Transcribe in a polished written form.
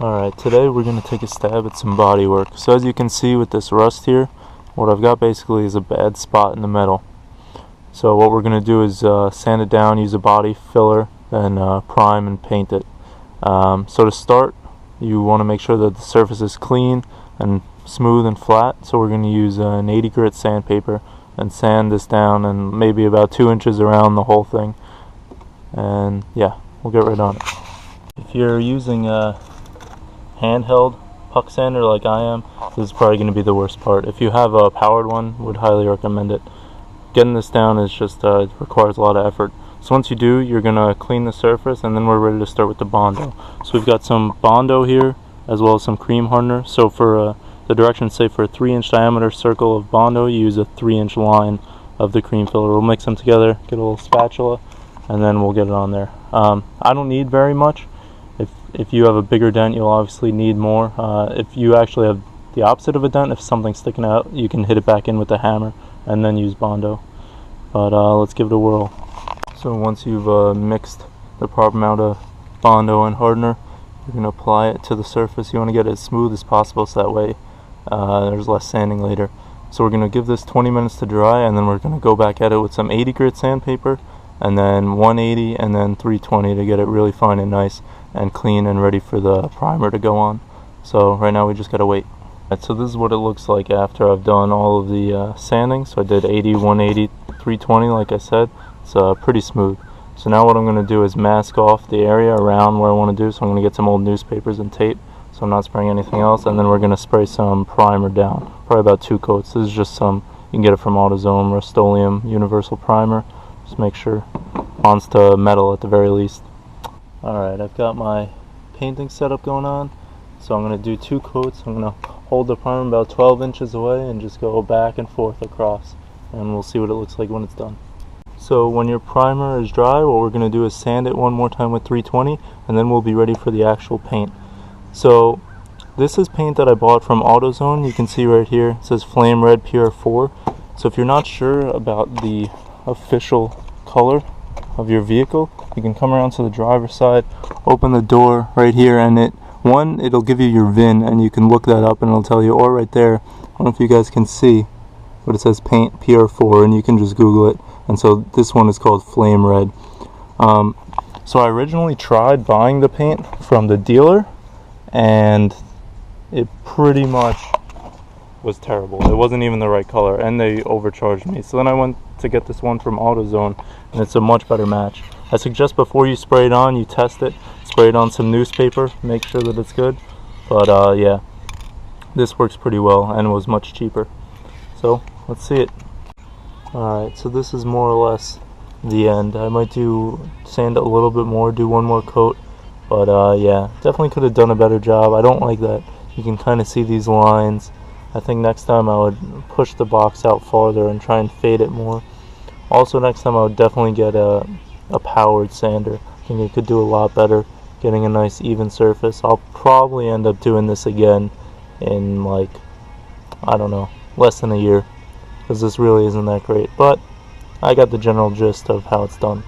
Alright, today we're going to take a stab at some body work. So as you can see with this rust here, what I've got basically is a bad spot in the metal. So what we're going to do is sand it down, use a body filler, then prime and paint it. So to start, you want to make sure that the surface is clean and smooth and flat. So we're going to use an 80 grit sandpaper and sand this down and maybe about 2 inches around the whole thing. And yeah, we'll get right on it. If you're using a handheld puck sander like I am, this is probably going to be the worst part. If you have a powered one, would highly recommend it. Getting this down is just it requires a lot of effort. So once you do, you're going to clean the surface, and then we're ready to start with the Bondo. So we've got some Bondo here as well as some cream hardener. So for the directions say for a 3-inch diameter circle of Bondo, you use a 3-inch line of the cream filler. We'll mix them together, get a little spatula, and then we'll get it on there. I don't need very much. If you have a bigger dent, you'll obviously need more. If you actually have the opposite of a dent, if something's sticking out, you can hit it back in with a hammer and then use Bondo. But let's give it a whirl. So once you've mixed the proper amount of Bondo and hardener, you're going to apply it to the surface. You want to get it as smooth as possible so that way there's less sanding later. So we're going to give this 20 minutes to dry, and then we're going to go back at it with some 80 grit sandpaper, and then 180 and then 320 to get it really fine and nice and clean and ready for the primer to go on. So right now we just gotta wait. So this is what it looks like after I've done all of the sanding. So I did 80, 180, 320 like I said. It's pretty smooth. So now what I'm going to do is mask off the area around where I want to do. So I'm going to get some old newspapers and tape, so I'm not spraying anything else, and then we're going to spray some primer down, probably about 2 coats. This is just some, you can get it from AutoZone, Rust-Oleum Universal Primer. Just make sure it bonds to metal at the very least. Alright, I've got my painting setup going on, so I'm going to do 2 coats. I'm going to hold the primer about 12 inches away and just go back and forth across, and we'll see what it looks like when it's done. So when your primer is dry, what we're going to do is sand it one more time with 320, and then we'll be ready for the actual paint. So this is paint that I bought from AutoZone. You can see right here it says Flame Red PR4. So if you're not sure about the official color of your vehicle, you can come around to the driver's side, open the door right here, and it'll give you your VIN, and you can look that up and it'll tell you, or right there, I don't know if you guys can see, but it says paint PR4, and you can just Google it. And so this one is called Flame Red. So I originally tried buying the paint from the dealer, and it pretty much was terrible. It wasn't even the right color, and they overcharged me. So then I went to get this one from AutoZone, and it's a much better match. I suggest before you spray it on, you test it, spray it on some newspaper, make sure that it's good. But yeah, this works pretty well and was much cheaper. So let's see it. Alright, so this is more or less the end. I might sand it a little bit more, do one more coat, but yeah, definitely could have done a better job. I don't like that you can kind of see these lines. I think next time I would push the box out farther and try and fade it more. Also next time I would definitely get a powered sander. I think it could do a lot better, getting a nice even surface. I'll probably end up doing this again in, like, I don't know, less than a year, because this really isn't that great, but I got the general gist of how it's done.